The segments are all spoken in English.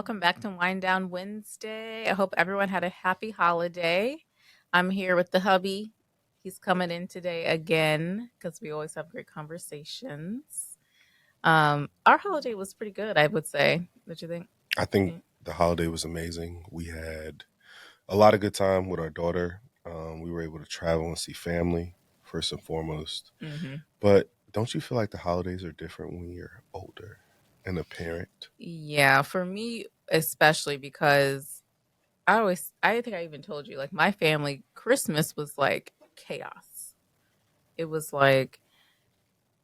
Welcome back to Wind Down Wednesday. I hope everyone had a happy holiday. I'm here with the hubby. He's coming in today again because we always have great conversations. Our holiday was pretty good, I would say. What you think? I think the holiday was amazing. We had a lot of good time with our daughter. We were able to travel and see family, first and foremost. Mm-hmm. But don't you feel like the holidays are different when you're older and a parent? Yeah, for me especially because I think I even told you, like my family, Christmas was like chaos. It was like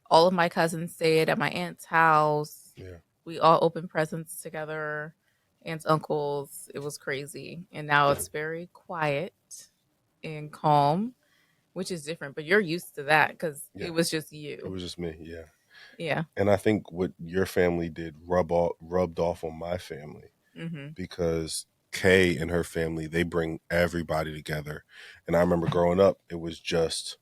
all of my cousins stayed at my aunt's house. Yeah. We all opened presents together, aunts, uncles. It was crazy. And now it's very quiet and calm, which is different. But you're used to that because it Yeah. was just It you. was just me. Yeah. Yeah. And I think what your family did rubbed off on my family Hmm. because Kay and her family, they bring everybody together. And I remember growing up, it was just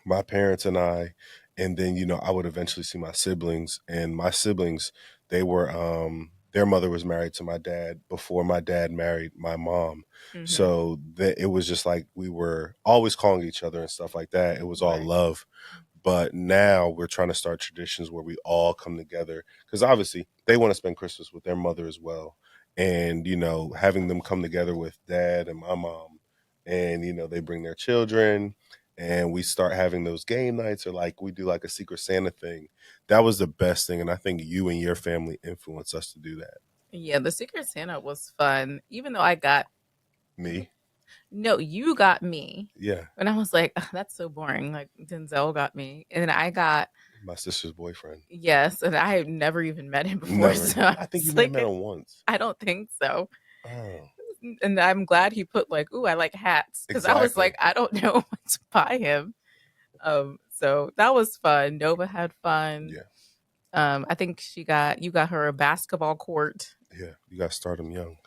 my parents and I, and then I would eventually see my siblings, and my siblings, they were their mother was married to my dad before my dad married my mom, Hmm. so that it was just like we were always calling each other and stuff like that. It was all Right. love. But now we're trying to start traditions where we all come together because obviously they want to spend Christmas with their mother as well, and having them come together with dad and my mom, and they bring their children, and we start having those game nights, or like we do like a Secret Santa thing. That was the best thing, and I think you and your family influenced us to do that. Yeah, the Secret Santa was fun, even though I got Me, no, you got me. yeah, And I was like, "Ugh, that's so boring." Like Denzel got me. And then I got my sister's boyfriend. yes, and I had never even met him before. Never. So I I think you was may have like, met him once. I don't think so. Oh, And I'm glad he put like, "Ooh, I like hats," because I was exactly. like, I don't know what to buy him. So that was fun. Nova had fun. Yeah, I think you got her a basketball court. yeah. You got to start him young.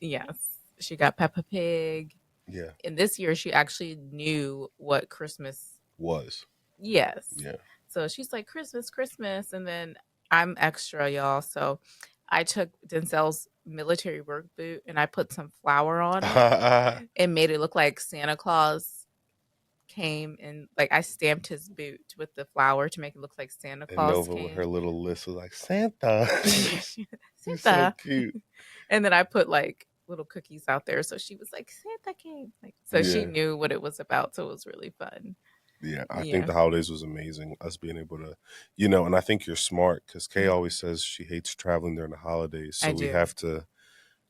Yes, she got Peppa Pig. Yeah, And this year, she actually knew what Christmas. was. Yes, Yeah. so she's like Christmas, Christmas, and then I'm extra, y'all. So I took Denzel's military work boot and I put some flour on it And and made it look like Santa Claus came and like I stamped his boot with the flower to make it look like Santa Claus Nova with her came. little list was like, Santa. He's so Santa. cute. And then I put like little cookies out there. So she was like, Santa came. Like so she Yeah. knew what it was about. So it was really fun. Yeah. I think Yeah. the holidays was amazing. Us being able to, and I think you're smart because Kay always says she hates traveling during the holidays. I So we do. have to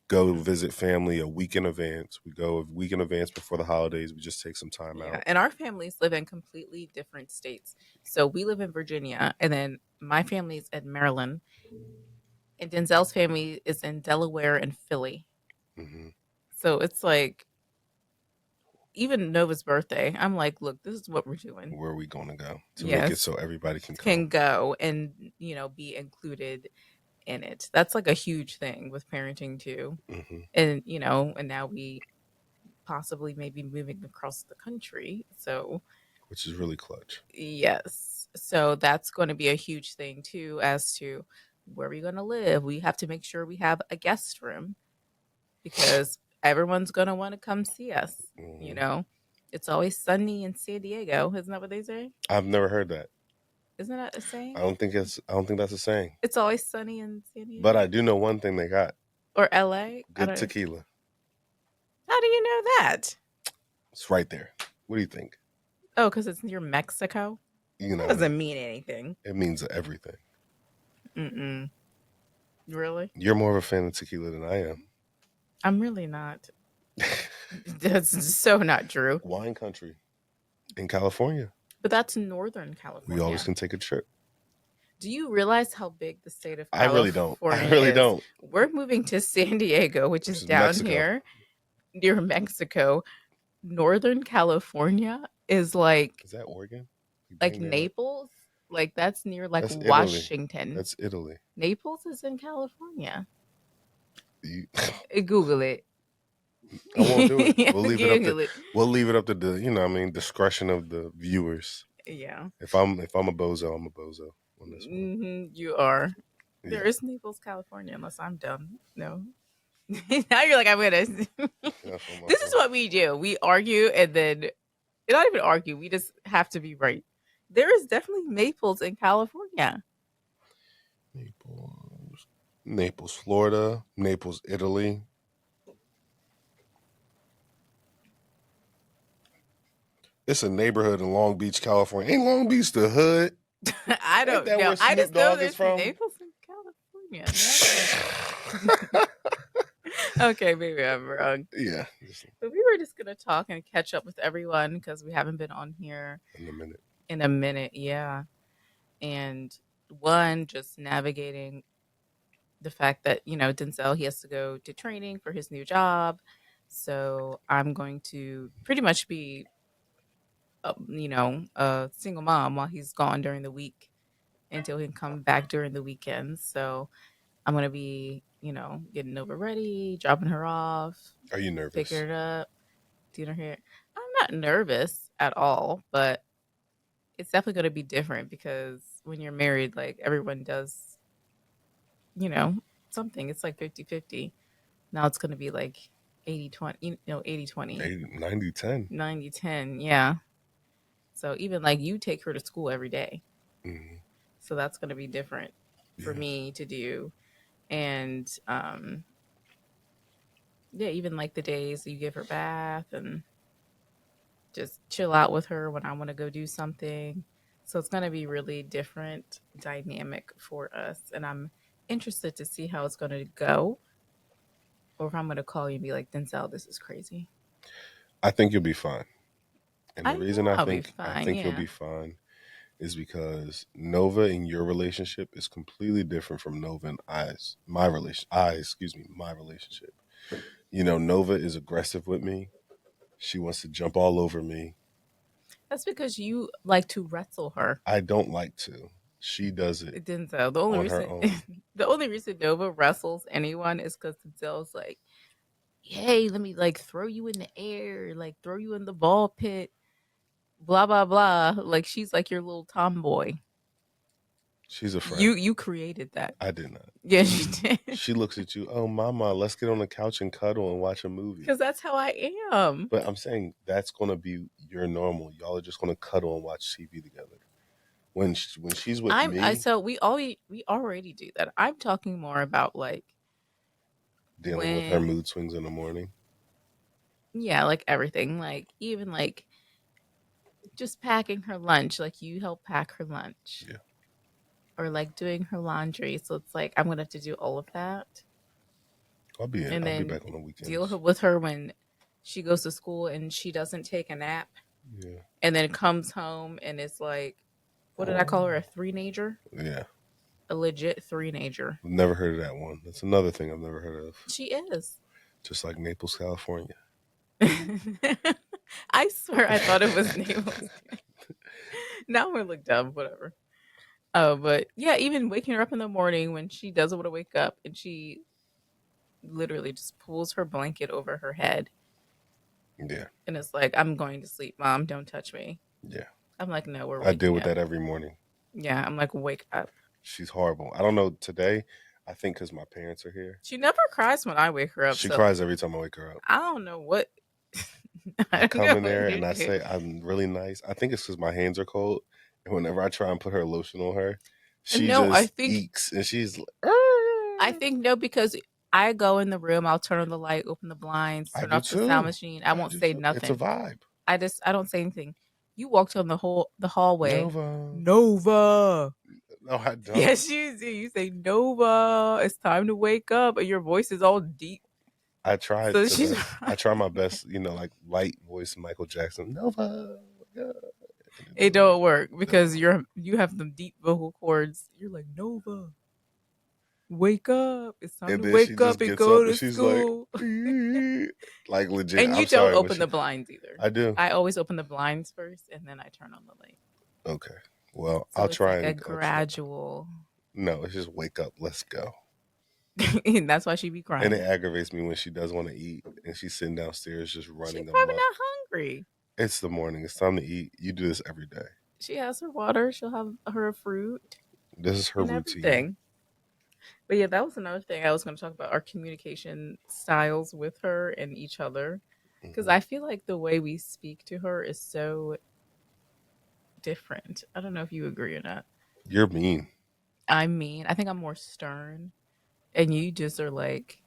go visit family a week in advance. We go a week in advance before the holidays. We just take some time Yeah. out. And our families live in completely different states. So we live in Virginia and then my family's in Maryland. And Denzel's family is in Delaware and Philly. Hmm. So it's like even Nova's birthday, I'm like, look, this is what we're doing. Where are we going to go to make it Yes, so everybody can come? can go and be included in it. That's like a huge thing with parenting too. Hmm. And and now we possibly maybe moving across the country. So Which is really clutch. yes, so that's going to be a huge thing too as to where we're going to live. We have to make sure we have a guest room because everyone's going to want to come see us. You Hmm. know, it's always sunny in San Diego. Isn't that what they say? I've never heard that. Isn't that a saying? I don't think that's a saying. It's always sunny in San But Diego I do know one thing they got. or LA. I Good don't know. tequila. How do you know that? It's right there. What do you think? Oh, because it's near Mexico. You That know, doesn't mean anything. it means everything. Mm-mm. Really? You're more of a fan of tequila than I am. I'm really not. That's so not true. Wine country in California. But that's Northern We always California. can take a trip. Do you realize how big the state of I really don't. I California really is? don't. We're moving to San Diego, which Which is is down Mexico. here near Mexico. Northern California is Is that Oregon? You like bring that up? Naples. Like that's near like That's Italy. Washington. That's Italy. Naples is in California. You, Google it. I won't do it. We'll leave it up to Google it. the discretion of the viewers. Yeah. If I'm a bozo, I'm a bozo on this one. You are. There Yeah, is Naples, California, unless I'm dumb. No. Now you're like, I'm gonna. that's what my This is phone. what we do. We argue and then not even argue. We just have to be right. There is definitely Naples in California. Naples, Naples, Florida, Naples, Italy. It's a neighborhood in Long Beach, California. Ain't Long Beach the hood? I Ain't don't that know. where I Snoop just know Dogg is there's from? Naples in California. Okay, maybe I'm wrong. Yeah, just But we were just gonna talk and catch up with everyone because we haven't been on here in a minute. in a minute. Yeah, and one just navigating the fact that Denzel, he has to go to training for his new job, so I'm going to pretty much be a single mom while he's gone during the week until he can come back during the weekends. So I'm gonna be getting over ready, dropping her off, Are you picking nervous? her up, doing her hair. I'm not nervous at all, but it's definitely going to be different because when you're married, like everyone does, you know, something. It's like 50-50. Now it's going to be like 80-20, 80-20, 80, 90, 10. 90-10. Yeah. So even like you take her to school every day. Mm-hmm. So that's going to be different for Yeah. me to do. And yeah, even like the days you give her bath and just chill out with her when I want to go do something. So it's going to be really different dynamic for us. And I'm interested to see how it's going to go or if I'm going to call you and be like, Denzel, this is crazy. I think you'll be fine. And I the know reason I I'll be think I fine. think you'll Yeah. be fine is because Nova in your relationship is completely different from Nova and my relationship. Nova is aggressive with me. She wants to jump all over me. That's because you like to wrestle her. I don't like to. She does it Denzel. The only on her reason own. the only reason Nova wrestles anyone is because Denzel's like, hey, let me like throw you in the air, like throw you in the ball pit, blah blah blah. Like she's like your little tomboy. She's a friend. You created that. I did not. Yes, you did. She looks at you, oh mama, let's get on the couch and cuddle and watch a movie. Because that's how I am. But I'm saying that's gonna be your normal. Y'all are just gonna cuddle and watch TV together. When she's with I me, so we already do that. I'm talking more about like dealing with her when mood swings in the morning. yeah, like everything, like even like just packing her lunch, like you help pack her lunch Yeah, or like doing her laundry. So it's like I'm gonna have to do all of that and I'll be then back on the deal weekends. with her when she goes to school and she doesn't take a nap Yeah, and then comes home and it's like, what did I call her? A three-nager? yeah. A legit three-nager. I've never heard of that one. That's another thing I've never heard of. She is. Just like Naples, California. I swear I thought it was Naples. Now we look dumb, whatever. Oh, but yeah, even waking her up in the morning when she doesn't want to wake up and she literally just pulls her blanket over her head Yeah, and it's like, I'm going to sleep, mom, don't touch me. yeah. I'm like, no, we're I deal waking with up. that every morning. Yeah, I'm like, wake up. She's horrible. I don't know today. I think because my parents are here. She never cries when I wake her up, She so cries every time I wake her up. I don't know what I I don't come know in what there to and I do. say I'm really nice. I think it's because my hands are cold, and whenever I try and put her lotion on her, she No, I just think eeks and she's like, I think no, because I go in the room, I'll turn on the light, open the blinds, I turn do off the sound too. machine. I I won't do say too. It's a nothing. vibe. I don't say anything. You walked on the hallway. Nova. Nova. No, I don't. Yes, you do. You say Nova. It's time to wake up, and your voice is all deep. I tried So to she's. best. I try my best, like light voice Michael Jackson. Nova. Yeah. And it It doesn't work. don't work It doesn't because work. you have the deep vocal cords. You're like Nova. Wake up. It's time And to then she wake just up and gets go up and to she's like, school. like legit. And I'm you don't sorry when open she. the blinds either. I do. I always open the blinds first and then I turn on the light. Okay. Well, So it's like a I'll try. gradual. No, it's just wake up. Let's go. And that's why she be And it crying. aggravates me when she does want to eat and she's sitting downstairs just She running probably amok. not hungry. It's the morning. It's time to eat. You do this every day. She has her water. She'll have her fruit This is her and routine. everything. But yeah, that was another thing I was going to talk about, our communication styles with her and each other. Because Hmm. I feel like the way we speak to her is so different. I don't know if you agree or not. You're mean. I mean, I think I'm more stern, and you just are like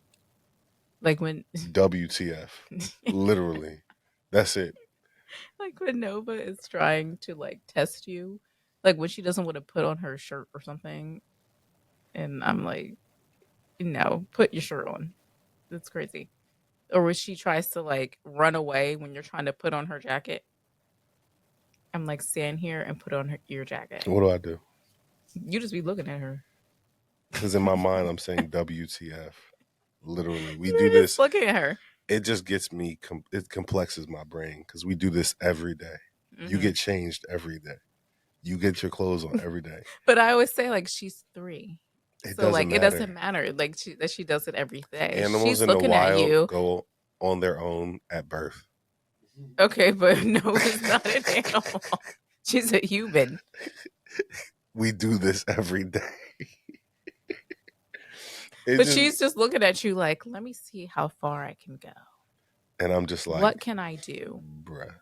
when, WTF. Literally. That's it. like when Nova is trying to like test you, like when she doesn't want to put on her shirt or something, and I'm like, no, put your shirt on. That's crazy. Or when she tries to like run away when you're trying to put on her jacket, I'm like, stand here and put on your jacket. What do I do? You just be looking at her. Because in my mind, I'm saying WTF. Literally. We do You're just this. looking at her. It just gets me, it complexes my brain because we do this every day. You Hmm. get changed every day. You get your clothes on every day. But I always say like she's 3, It so doesn't like it doesn't matter. matter like that she does it every day. Animals She's in the looking at wild you. go on their own at birth. Okay, but no, it's not an animal. She's a human. We do this every day. It But just, she's just looking at you like, let me see how far I can go. and I'm just What like, can I do? bruh,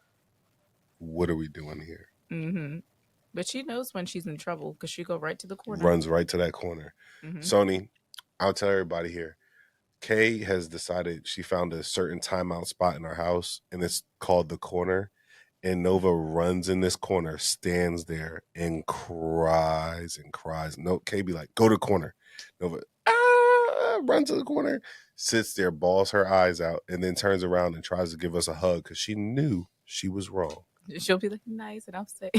what are we doing here? Hmm. But she knows when she's in trouble because she go right to the corner. Runs right to that corner. Hmm. Sony, I'll tell everybody here. Kay has decided she found a certain timeout spot in our house, and it's called the corner. And Nova runs in this corner, stands there, and cries and cries. No, Kay be like, go to the corner. Nova, run to the corner, sits there, bawls her eyes out, and then turns around and tries to give us a hug because she knew she was wrong. She'll be like, nice, and I'll say.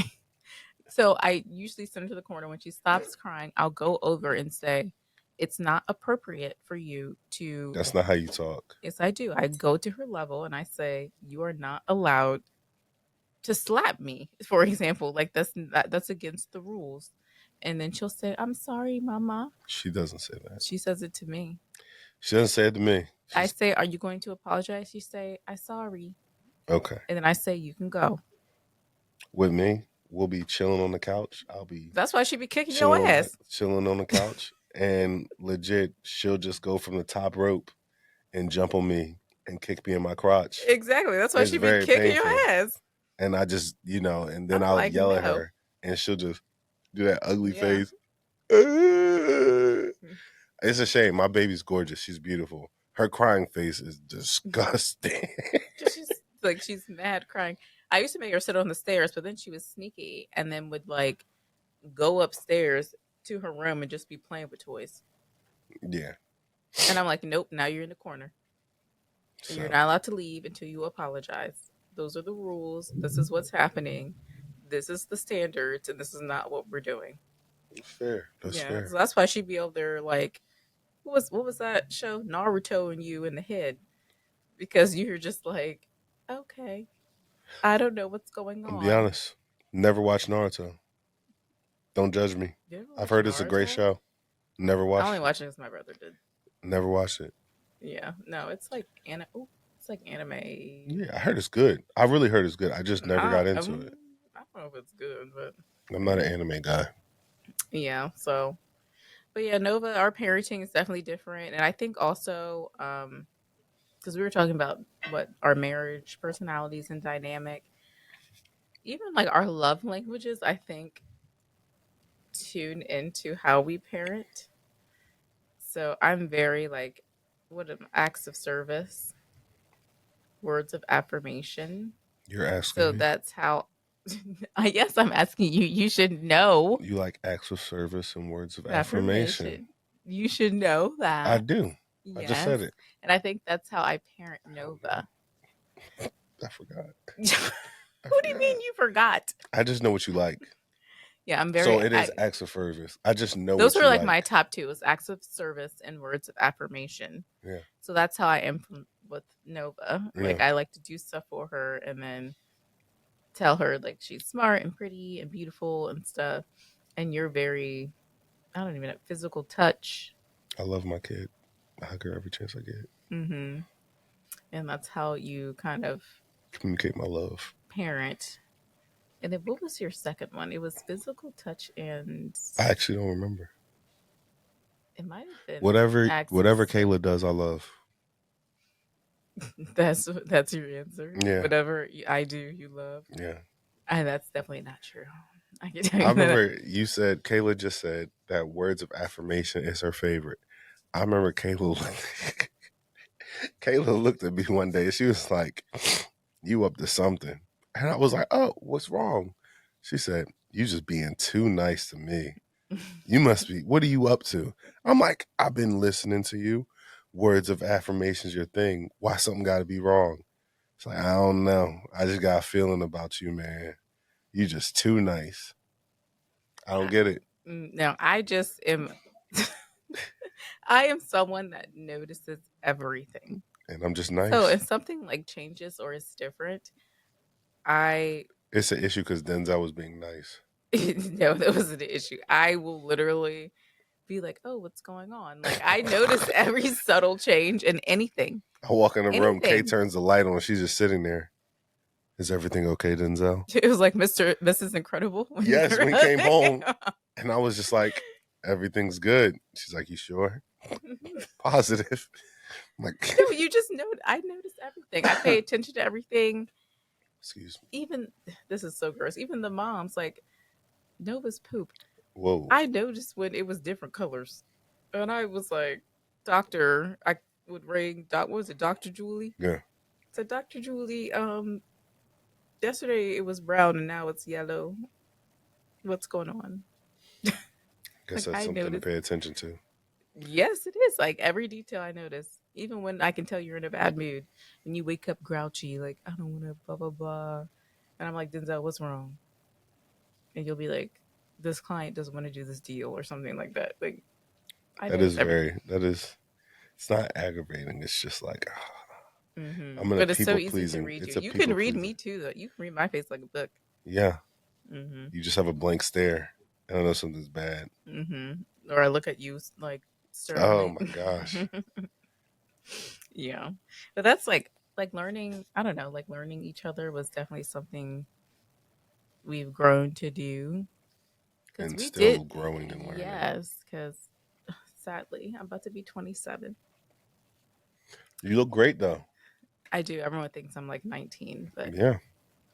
So I usually send her to the corner. When she stops crying, I'll go over and say, it's not appropriate for you to. That's not how you talk. Yes, I do. I go to her level and I say, you are not allowed to slap me, for example. Like that's against the rules. And then she'll say, I'm sorry, mama. She doesn't say that. She says it to me. She doesn't say it to me. I She's say, are you going to apologize? She say, I sorry. okay. And then I say, you can go. With me, we'll be chilling on the couch. I'll be That's why she be kicking your ass. chilling on the couch, and legit, she'll just go from the top rope and jump on me and kick me in my crotch. Exactly. That's why It's she be very kicking your painful. ass. And I just, and then I'm I'll like, yell at no. her and she'll just do that ugly Yeah. face. It's a shame. My baby's gorgeous. She's beautiful. Her crying face is disgusting. She's like she's mad crying. I used to make her sit on the stairs, but then she was sneaky and then would like go upstairs to her room and just be playing with toys. Yeah. And I'm like, nope, now you're in the corner. And you're So not allowed to leave until you apologize. Those are the rules. This is what's happening. This is the standards, and this is not what we're doing. fair. That's Yeah, fair. so that's why she'd be over there like, what was that show? Naruto and you in the head because you're just like, okay, I don't know what's going I'll be on. honest. Never watched Naruto. Don't judge me. You ever I've watch heard it's a great Naruto? show. Never I only watched it. watched it because my brother did. Never watched it. Yeah, no, it's like it's like anime. Yeah, I heard it's good. I really heard it's good. I just never I, got into um, it. I don't know if it's good, but I'm not an anime guy. yeah. So, but yeah, Nova, our parenting is definitely different, and I think also because we were talking about what our marriage personalities and dynamic, even like our love languages, I think tune into how we parent. So I'm very like, what am acts of service, words of affirmation. You're asking So me. that's how. I guess I'm asking you. You should know You like acts of service and words of affirmation. affirmation. You should know I that. do. I just Yes. said it. And I think that's how I parent Nova. I forgot. I What do you mean forgot. you forgot? I just know what you like. Yeah, I'm So very. it is acts of service. I just know Those what are you like my like. top two: is acts of service and words of affirmation. Yeah. So that's how I am with Nova. Yeah. Like I like to do stuff for her and then tell her like she's smart and pretty and beautiful and stuff. And you're very, I don't even know, physical touch. I love my kid. I hug her every chance I get. Mm-hmm. And that's how you kind of Communicate my love. parent. And then what was your second one? It was physical touch and I actually don't remember. It might have been Whatever accents. Kayla does, I love. That's your answer. Yeah, Whatever I do, you love. yeah. And that's definitely not true. I can tell I you that. remember you said Kayla just said that words of affirmation is her favorite. I remember Kayla looked at me one day. She was like, "You up to something?" And I was like, "Oh, what's wrong?" She said, "You just being too nice to me. You must be. What are you up to?" I'm like, "I've been listening to you. Words of affirmation's your thing. Why something got to be wrong?" It's like, I don't know. I just got a feeling about you, man. You just too nice. I don't I- get it, no, I just am. I am someone that notices everything. and I'm just So nice. if something like changes or is different, I It's an issue because Denzel was being nice. no, that wasn't the issue. I will literally be like, "Oh, what's going on?" Like I notice every subtle change in anything, I walk in the room. Kay anything. turns the light on. She's just sitting there. Is everything okay, Denzel? It was like Mrs. Incredible when Yes. you're When he came home, and I was just like, everything's good. She's like, you sure? Positive. I'm like, no, you just know. I notice everything. I pay attention to everything. excuse me. Even this is so gross. Even the moms like Nova's poop. Whoa. I noticed when it was different colors, and I was like, "Doctor," I would ring. Doc, what was it, Doctor Julie? Yeah. So Doctor Julie, yesterday it was brown and now it's yellow. What's going on? Guess Like that's I something to noticed. pay attention to. Yes, it is. Like every detail I notice, even when I can tell you're in a bad mood, when you wake up grouchy, like I don't want to blah blah blah, and I'm like Denzel, what's wrong? And you'll be like, this client doesn't want to do this deal or something like that. Like I That notice is everything. very. That is. It's not aggravating. It's just like I'm in a But it's so people easy to pleasing. read you. It's a You can people read pleasing. me too, though. You can read my face like a book. Yeah. Mm-hmm. You just have a blank stare. I don't know something's bad. Or I look at you like Oh sternly. my gosh. Yeah, but that's like learning. I don't know, like learning each other was definitely something we've grown to do because And we still did. growing and learning. Yes, because sadly, I'm about to be 27. You look great though. I do. Everyone thinks I'm like 19, but Yeah. I'm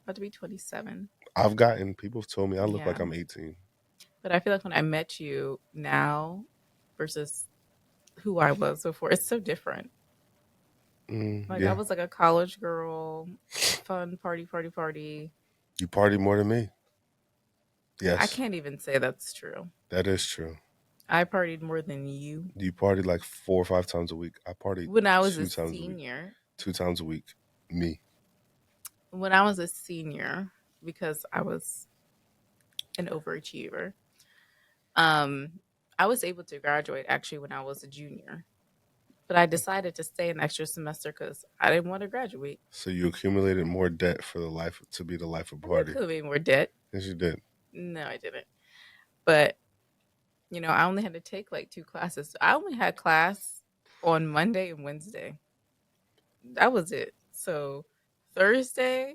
about to be 27. I've gotten people have told me I look like Yeah, I'm 18. but I feel like when I met you now versus who I was before, it's so different. Like I Yeah. was like a college girl, fun party, party, party. You party more than me. I Yes. can't even say that's true. That is true. I partied more than you You party like 4 or 5 times a week. I party when I was a 2 times a week. senior. 2 times a week. Me. When I was a senior, because I was an overachiever, um, I was able to graduate actually when I was a junior. But I decided to stay an extra semester because I didn't want to graduate. So you accumulated more debt for the life to be the life of I didn't party. could have made more debt. Yes, you did. No, I didn't. But I only had to take like two classes. So I only had class on Monday and Wednesday. That was it. So Thursday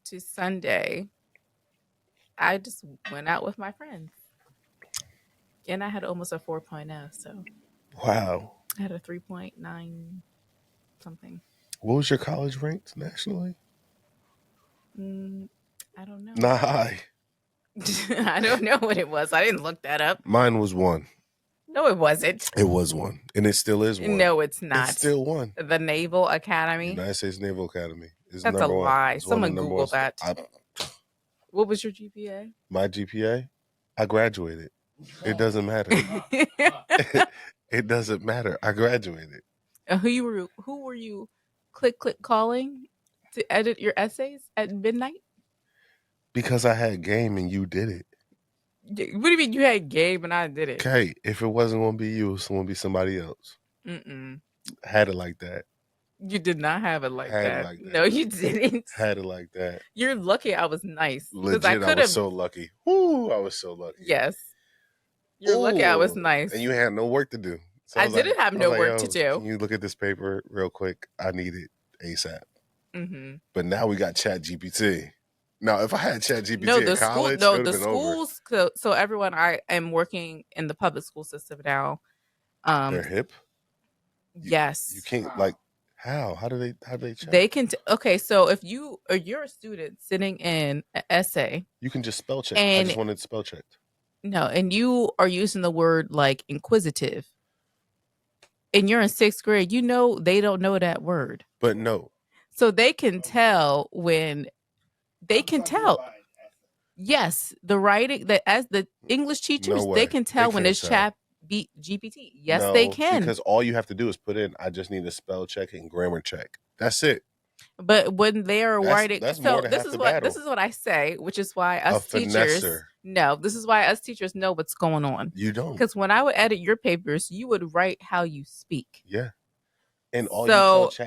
to Sunday, I just went out with my friends. And I had almost a 4.0, so Wow. I had a 3.9 something. What was your college ranked nationally? Mm, I don't know. Not high. I don't know what it was. I didn't look that up. Mine was one. No, it wasn't. It was one. And it still is one. No, it's It's not. still one. The Naval Academy. United States Naval Academy is That's a number one. lie. It's one of the Someone number one. Google that. What was your GPA? My GPA, I graduated. It doesn't matter. It doesn't matter. I graduated Who were you click calling to edit your essays at midnight? because I had game and you did it. What do you mean you had game and I did it? Okay, if it wasn't gonna be you, it was gonna be somebody else. Mm-mm. Had it like that. You did not have it like Had it that. like No, that. you didn't. Had it like that. You're lucky I was nice because I Legit, I could was have. so lucky. Woo, I was so lucky. Yes, you're lucky I was Ooh, and nice. you had no work to do. So I didn't have I was no like, work to yo, can do. you look at this paper real quick? I need it ASAP. Hmm. But now we got Chat GPT. Now, if I had Chat No, GPT in the school. college, it No, would have the been over. schools. So everyone, I am working in the public school system now. Um, They're hip. You yes, can't like how do they check? they can. Okay, so if you're a student sitting in an essay, You can just spell check. I just and wanted spell checked. no, and you are using the word like inquisitive, and you're in sixth grade, you know they don't know that word, But no, so they can tell when they can tell. Yes, the writing that as the English no teachers, they way. can They tell when can't it's tell. chat GPT. Yes, they No, can. because all you have to do is put in I just need a spell check and grammar check. That's it. But when they are writing, That's more so than half the this battle. is what I say, which is why A us teachers finesser. no, this is why us teachers know what's going on. You don't. Because when I would edit your papers, you would write how you speak. Yeah. And all you tell So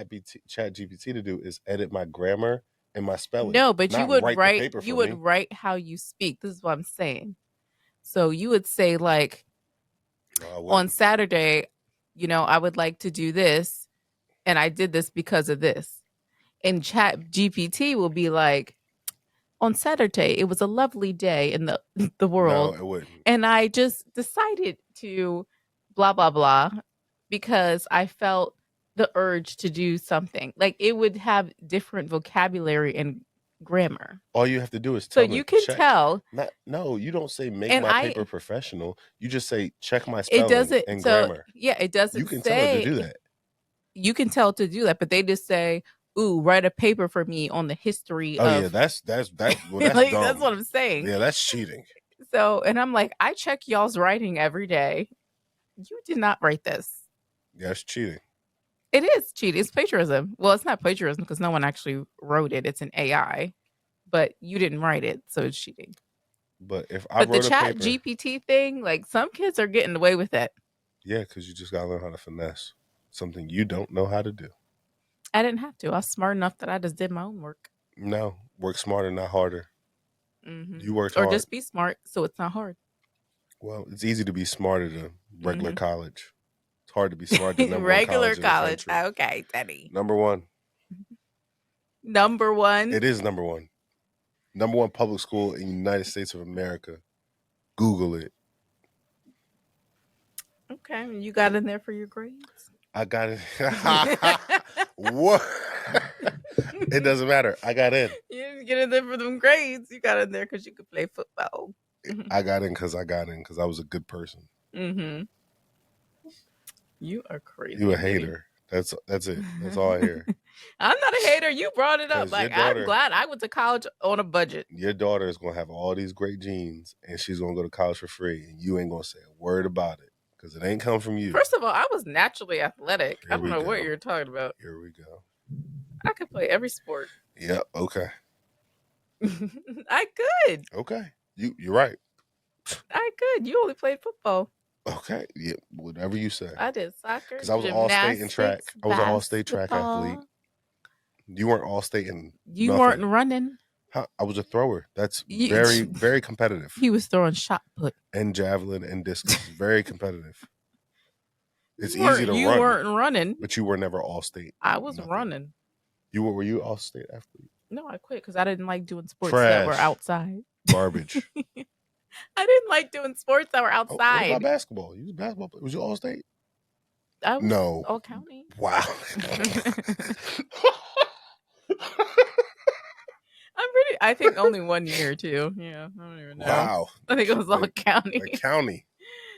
Chat GPT to do is edit my grammar and my spelling, no, but not write the paper you for would me. write how you speak. This is what I'm saying. So you would say like No, I on wouldn't. Saturday, I would like to do this, and I did this because of this. And Chat GPT will be like, on Saturday, it was a lovely day in the the No, world, it wouldn't. and I just decided to blah blah blah because I felt the urge to do something. Like it would have different vocabulary and grammar. All you have to do is So tell you it can check. tell, Not no, you don't say make and my paper I professional. You just say check my it spelling doesn't and so grammar. yeah, it You doesn't can tell it to say do that. you can tell to do that, but they just say, "Ooh, write a paper for me on the history Oh yeah, of." that's Like that's dumb. what I'm saying. Yeah, that's cheating. So, and I'm like, I check y'all's writing every day. You did not write this. Yeah, that's cheating. It is cheating. It's plagiarism. Well, it's not plagiarism because no one actually wrote it. It's an AI, but you didn't write it, so it's cheating. But if I But the wrote a chat paper, GPT thing, like some kids are getting away with it. yeah, because you just gotta learn how to finesse something you don't know how to do. I didn't have to. I was smart enough that I just did my own work. No, work smarter, not harder. You worked Or hard. just be smart so it's not hard. Well, it's easy to be smart at a regular hmm college. It's hard to be smart at the number one Regular college in the college. country. Okay, Teddy. Number one. Number one. It is number one. Number one public school in the United States of America. Google it. Okay, you got in there for your grades. I got it. What? It doesn't matter. I got in. You didn't get in there for them grades. You got in there because you could play football. I got in because I got in because I was a good person. Mm-hmm. You are You crazy, a Teddy. hater. That's it. That's all I hear. I'm not a hater. You brought it up. Because Like I'm glad I went to college on a budget. your daughter is gonna have all these great genes, and she's gonna go to college for free, and you ain't gonna say a word about it because it ain't come from you. First of all, I was naturally athletic. I Here don't we know what go. you're talking about. Here we go. I could play every sport. Yep. Okay. I could. Okay. You're right. I could. You only played football. Okay. Yeah. Whatever you say. I did soccer, Because I was all state in track. gymnastics, I was an all state track athlete. basketball. You weren't all state in You weren't nothing. running. I was a thrower. That's You, very competitive. he was throwing shot put. And javelin and discus. Very competitive. It's You easy to you run, weren't running. but you were never all state. I was Nothing. running. Were you all state athlete? No, I quit because I didn't like doing sports that were Trash. outside. Garbage. I didn't like doing sports that were Oh, what about outside. basketball? You was basketball. Was you all state? I was No. all county. Wow. I think only 1 year too. Yeah, I don't even know. Wow. I think it was all county. Like county.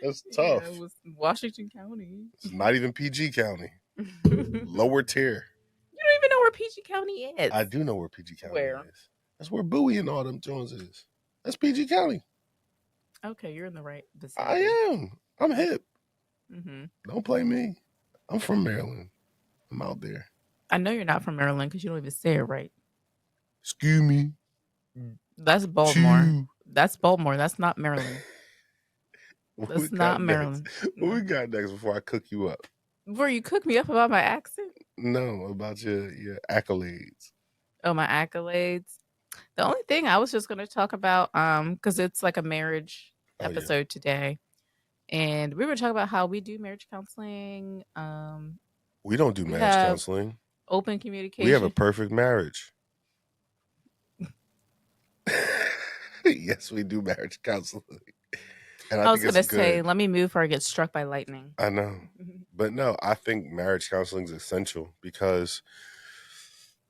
That's tough. Yeah, it was Washington County. It's not even PG County. You Lower tier. don't even know where PG County is. I do know where PG County Where? is. That's where Bowie and all them Jones is. That's PG County. Okay, you're in the right I vicinity. am. I'm hip. Mm-hmm. Don't play me. I'm from Maryland. I'm out there. I know you're not from Maryland because you don't even say it right. Excuse me. That's Baltimore. Chew. That's Baltimore. That's not Maryland. What That's we got not next? Maryland. What we got next before I cook you up? Where you cook me up about my accent? No, about your accolades. Oh, my accolades. The only thing I was just going to talk about, because it's like a marriage Oh, yeah. episode today, and we were talking about how we do marriage counseling. We don't do We marriage have counseling. open communication. We have a perfect marriage. Yes, we do marriage counseling. And I I think was it's gonna say, good. let me move or I get struck by lightning. I know. But no, I think marriage counseling is essential because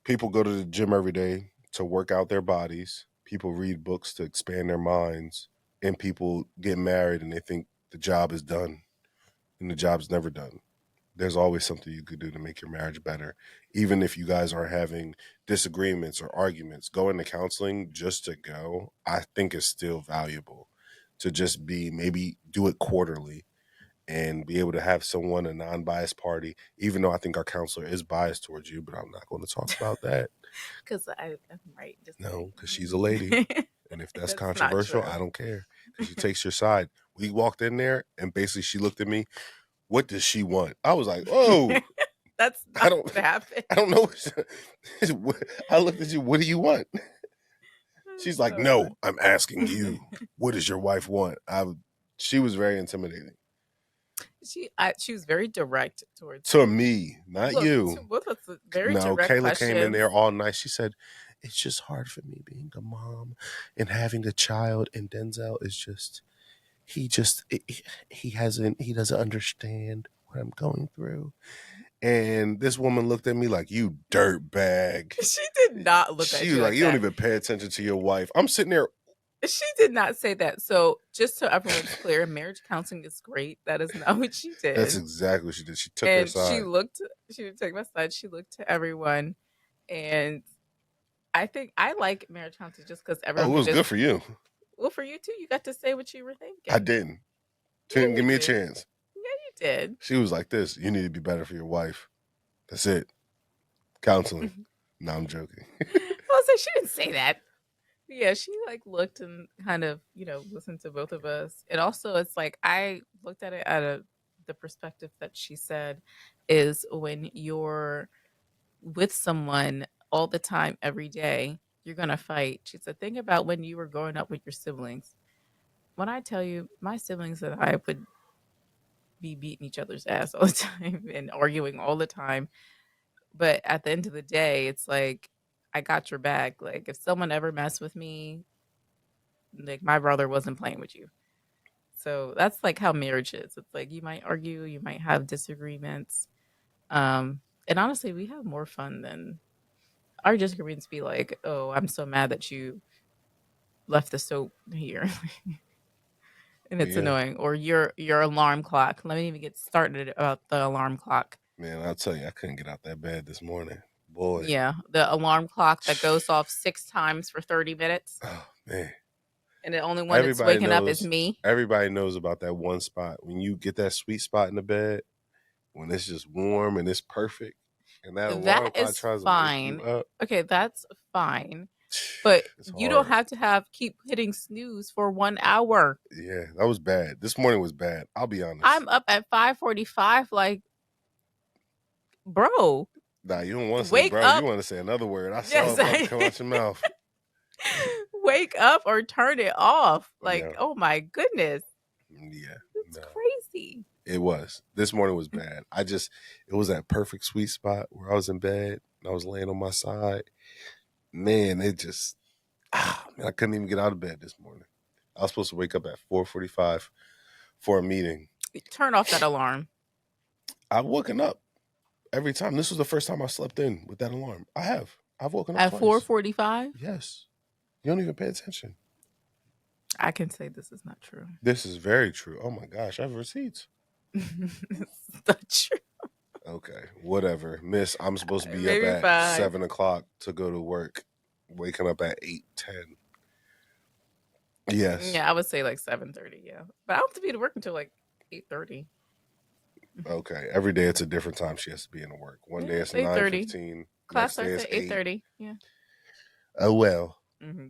people go to the gym every day to work out their bodies. People read books to expand their minds, and people get married and they think the job is done, and the job's never done. There's always something you could do to make your marriage better, even if you guys are having disagreements or arguments. Going to counseling just to go, I think is still valuable. To just be maybe do it quarterly and be able to have someone, a non-biased party, even though I think our counselor is biased towards you, but I'm not going to talk about that. Because I'm right, just No, kidding. because she's a lady. Mhm. And if that's That's not controversial, true. I don't care because she takes your side. We walked in there and basically she looked at me. What does she want? I was like, oh, That's I not don't, what happened. I don't know. I looked at you. What do you want? She's like, So no, fun. I'm asking you. What does your wife want? She was very intimidating She was very direct towards to me. me, not Look, you. to both of us, very No, direct Kayla came in there questions. all nice. She said, it's just hard for me being a mom and having a child. And Denzel is just, he doesn't understand what I'm going through. And this woman looked at me like, you dirt bag. She did not look She at was you like, like you don't that. even pay attention to your wife. I'm sitting there. She did not say that. So, just so everyone's clear, marriage counseling is great. That is not what she That's did. exactly what she did. She took her And side. she would take my side. She looked to everyone. And I think I like marriage counseling just because Oh, everyone it could was good just, for you. well, for you too, you got to say what you were I thinking. didn't. She Yeah, didn't give you me a did. chance. Yeah, you did. She was like this. You need to be better for your wife. That's it. Counseling. No, I'm joking. I was like, she didn't say that. Yeah, she like looked and kind of, listened to both of us. And also it's like I looked at it the perspective that she said is when you're with someone all the time every day, you're gonna fight. She said, think about when you were growing up with your siblings. When I tell you, my siblings and I would be beating each other's ass all the time and arguing all the time. But at the end of the day, it's like I got your back. Like if someone ever messed with me, like my brother wasn't playing with you. So that's like how marriage is. It's like you might argue, you might have disagreements. And honestly, we have more fun than our disagreements be like, oh, I'm so mad that you left the soap here. And it's Yeah. annoying. Or your alarm clock. Let me even get started about the alarm clock. Man, I'll tell you, I couldn't get out that bed this morning. Boy. Yeah, the alarm clock that goes off 6 times for 30 minutes. Oh, man. And the only one that's Everybody waking up is knows. me. Everybody knows about that one spot when you get that sweet spot in the bed when it's just warm and it's perfect, and that alarm That clock is tries to wake you fine. up. Okay, that's fine. But It's you don't hard. have to have keep hitting snooze for 1 hour. Yeah, that was bad. This morning was bad. I'll be honest. I'm up at 5:45 like, bro, Nah, you don't want to say wake bro. You up. want to say another word. I saw it Yes. about to come out your mouth. Wake up or turn it off. Like, Yeah, oh my goodness. yeah, It's no. crazy. It was. This morning was bad. It was that perfect sweet spot where I was in bed and I was laying on my side. Man, man, I couldn't even get out of bed this morning. I was supposed to wake up at 4:45 for a meeting. Turn off that alarm. I've woken up every time. This was the first time I slept in with that alarm. I have. I've woken up At twice. 4:45, Yes. You don't even pay attention. I can say this is not true. This is very true. Oh my gosh, I have receipts. It's not true. Okay, whatever. Miss, I'm supposed to be up Maybe at 5. 7 o'clock to go to work, waking up at 8:10. Yes. Yeah, I would say like 7:30. Yeah, but I don't have to be to work until like 8:30. Okay. Every day it's a different time she has to be in work. One day Yeah, it's it's 8:30. 9:15. Class Next day starts it's at 8. 8:30. Yeah. Oh well.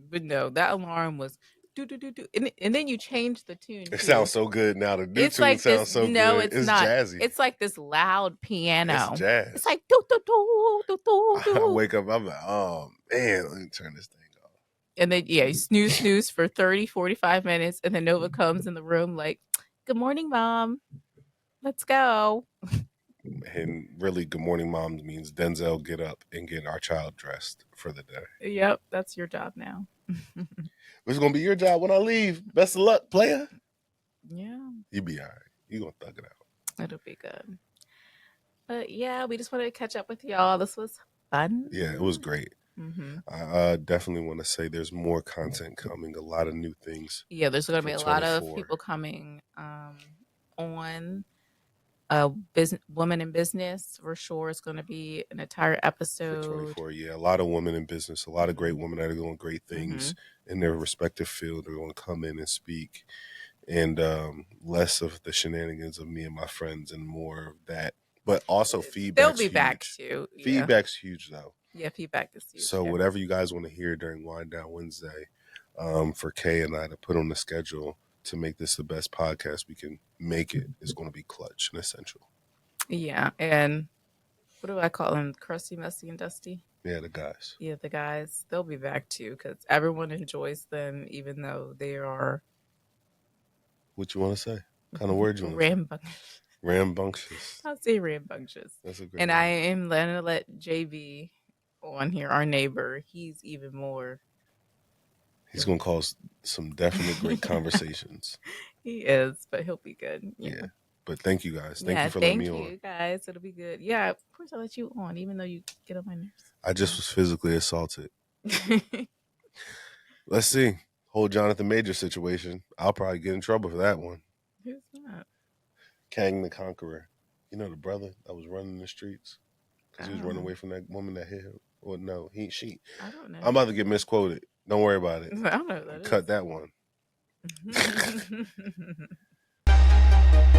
But no, that alarm was do do do do, and then you change the tune It sounds too. so good now. The new It's tune like this. sounds so No, good. it's It's not. jazzy. It's like this loud It's piano. It's jazz. like do do do do do I do. wake up, I'm like, oh man, let me turn this thing off. And then yeah, you snooze for 30, 45 minutes, and then Nova comes in the room like, "Good morning, mom. Let's go." And really, good morning, moms means Denzel get up and get our child dressed for the day. Yep, that's your job now. It's gonna be your job when I leave. Best of luck, player. Yeah, You be all right. You gonna thug it out. it'll be good. But yeah, we just wanted to catch up with y'all. This was fun. Yeah, it was great. Hmm. I definitely want to say there's more content coming. A lot of new things Yeah, there's going to for be a lot of 24. people coming on business, women in business. For sure, it's going to be an entire For episode. 24. Yeah, a lot of women in business, a lot of great Hmm. women that are doing great Hmm. things in their respective field are going to come in and speak. And less of the shenanigans of me and my friends and more of that. But also, They'll feedback's be back huge. too. Yeah, Feedback's huge, though. yeah. Feedback is huge. So, Yeah. whatever you guys want to hear during Wind Down Wednesday, for Kay and I to put on the schedule to make this the best podcast we can make it is going to be clutch and essential. Yeah, and what do I call them? Crusty, messy, and dusty. Yeah, the guys. Yeah, the guys. They'll be back too because everyone enjoys them, even though they are What you want to say? Kind of word you want to say? rambunctious. Rambunctious. I'll say rambunctious. That's a great And I word. am gonna let JB on here, our neighbor. He's even more. He's going to cause some definite great conversations. He is, but he'll be good. Yeah. Yeah. But thank you guys. Thank you Yeah. for letting me Thank on. you guys. It'll be good. Yeah. Of course, I'll let you on, even though you get on my nerves. I just was physically assaulted. Let's see. Whole Jonathan Major situation. I'll probably get in trouble for that one. Who's that? Kang the Conqueror. You know the brother that was running the streets because he was running Oh, away from that woman that hit him. Or no, she. I don't know. I'm about to get misquoted. Don't worry about it. I don't know who Cut that that one.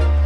is.